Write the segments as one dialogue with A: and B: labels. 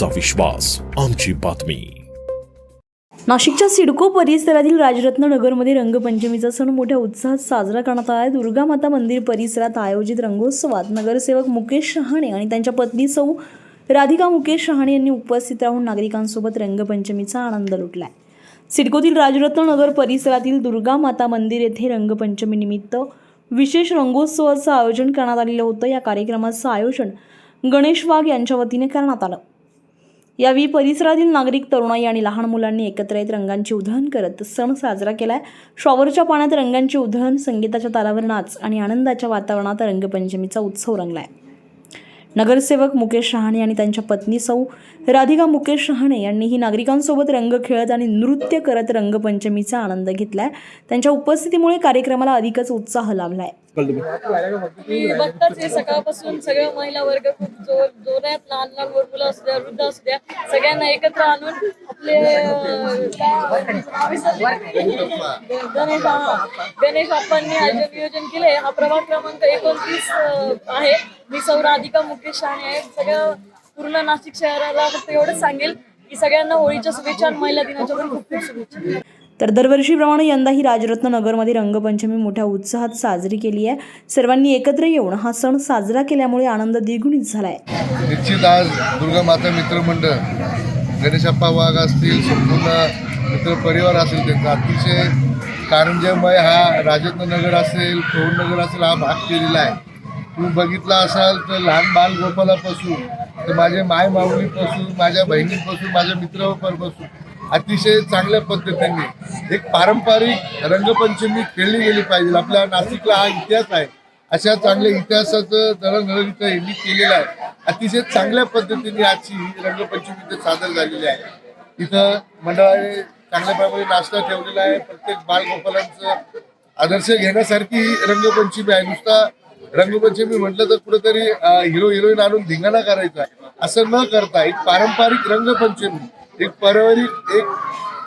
A: तुमचा विश्वास, आमची बातमी.
B: नाशिकच्या सिडको परिसरातील राजरत्न नगरमध्ये रंगपंचमीचा सण मोठ्या उत्साहात साजरा करण्यात आला आहे. दुर्गा माता मंदिर परिसरात आयोजित रंगोत्सवात नगरसेवक मुकेश शहाणे आणि त्यांच्या पत्नी सौ राधिका मुकेश शहाणे यांनी उपस्थित राहून नागरिकांसोबत रंगपंचमीचा आनंद लुटलाय. सिडकोतील राजरत्न नगर परिसरातील दुर्गा माता मंदिर येथे रंगपंचमी निमित्त विशेष रंगोत्सवाचं आयोजन करण्यात आलेलं होतं. या कार्यक्रमाचं आयोजन गणेश वाघ यांच्या वतीने करण्यात आलं. यावेळी परिसरातील नागरिक, तरुणाई आणि लहान मुलांनी एकत्र येत रंगांची उधळण करत सण साजरा केलाय. शॉवरच्या पाण्यात रंगांची उधळण, संगीताच्या तालावर नाच आणि आनंदाच्या वातावरणात रंगपंचमीचा उत्सव रंगलाय. नगरसेवक मुकेश शहाणे आणि त्यांच्या पत्नी सौ राधिका मुकेश शहाणे यांनीही नागरिकांसोबत रंग खेळत आणि नृत्य करत रंगपंचमीचा आनंद घेतलाय. त्यांच्या उपस्थितीमुळे कार्यक्रमाला अधिकच उत्साह लाभलाय.
C: मी बघताच हे सकाळपासून सगळ्या महिला वर्ग खूप जोरात, लहान लहान मुलं असू द्या, वृद्ध असू द्या, सगळ्यांना एकत्र आणून आपले गणेश बाप्पांनी नियोजन केले. हा प्रभाग क्रमांक 29 आहे. मी सौ राधिका मुकेश शहाणे आहे. सगळं पूर्ण नाशिक शहराला फक्त एवढंच सांगेल की सगळ्यांना होळीच्या शुभेच्छा आणि महिला दिनाच्या पण खूप खूप शुभेच्छा.
B: तर दरवर्षीप्रमाणे यंदाही राजरत्न नगरमध्ये रंगपंचमी मोठ्या उत्साहात साजरी केली आहे. सर्वांनी एकत्र येऊन हा सण साजरा केल्यामुळे आनंद द्विगुणित झालाय.
D: निश्चित आज दुर्गा माता मित्रमंडळ, गणेशप्पा वाघ असतील, संपूर्ण मित्र परिवार असेल, त्यांचा अतिशय कारंजयमय हा राजरत्न नगर असेल, पवन नगर असेल, हा भाग केलेला आहे. तुम्ही बघितला असाल तर लहान बाल गोपालापासून तर माझे माय माऊलीपासून, माझ्या बहिणीपासून, माझ्या मित्रापासून अतिशय चांगल्या पद्धतीने एक पारंपरिक रंगपंचमी खेळली गेली पाहिजे. आपल्या नाशिकला हा इतिहास आहे. अशा चांगल्या इतिहासाचं दळणवळण इथं यांनी केलेलं आहे. अतिशय चांगल्या पद्धतीने आजची रंगपंचमी इथं सादर झालेली आहे. इथं मंडळाने चांगल्या प्रमाणे नाश्ता ठेवलेला आहे. प्रत्येक बालगोपालांचं आदर्श घेण्यासारखी ही रंगपंचमी आहे. नुसता रंगपंचमी म्हटलं तर कुठेतरी हिरो हिरोईन आणून धिंगाणा करायचा असं न करता एक पारंपरिक रंगपंचमी, एक पारंपरिक, एक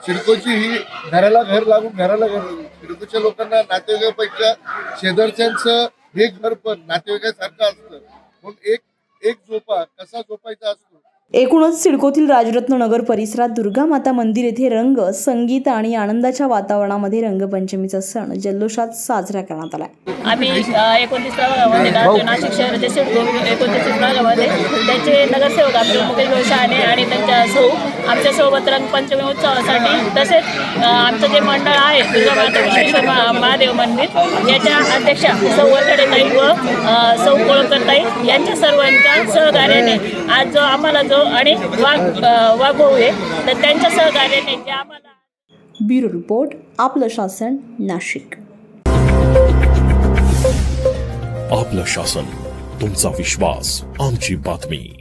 D: सिडकोची ही घराला घर लागून घराला घर, सिडकोच्या लोकांना नातेवाईकापेक्षा शेजारच्यांचं हे घर पण नातेवाईकासारखं असतं. म्हणून एक झोपा कसा झोपायचा असतो.
B: एकूणच सिडकोतील राजरत्न नगर परिसरात दुर्गा माता मंदिर येथे रंग, संगीत आणि आनंदाच्या वातावरणामध्ये रंगपंचमीचा सण जल्लोषात साजरा करण्यात आला.
C: आम्ही 29 प्रभागामध्ये नाशिक शहराच्या सिडको 29 प्रभागामध्ये त्यांचे नगरसेवक आमचे मुकेश शहाणे आणि त्यांच्या सौ आमच्यासोबत रंगपंचमी उत्सवासाठी, तसेच आमचं जे मंडळ आहे दुर्गा माता विश्वेश्वर महादेव मंदिर याच्या अध्यक्षा सौ वरखडेताई व सौ कोळकरताई यांच्या सर्वांच्या सहकार्याने आज जो आम्हाला आणि वाघभाऊ आहे तर त्यांच्या सहकार्याने जे आम्हाला.
B: ब्युरो रिपोर्ट, आपलं शासन, नाशिक.
A: आपलं शासन, तुमचा विश्वास, आमची बातमी.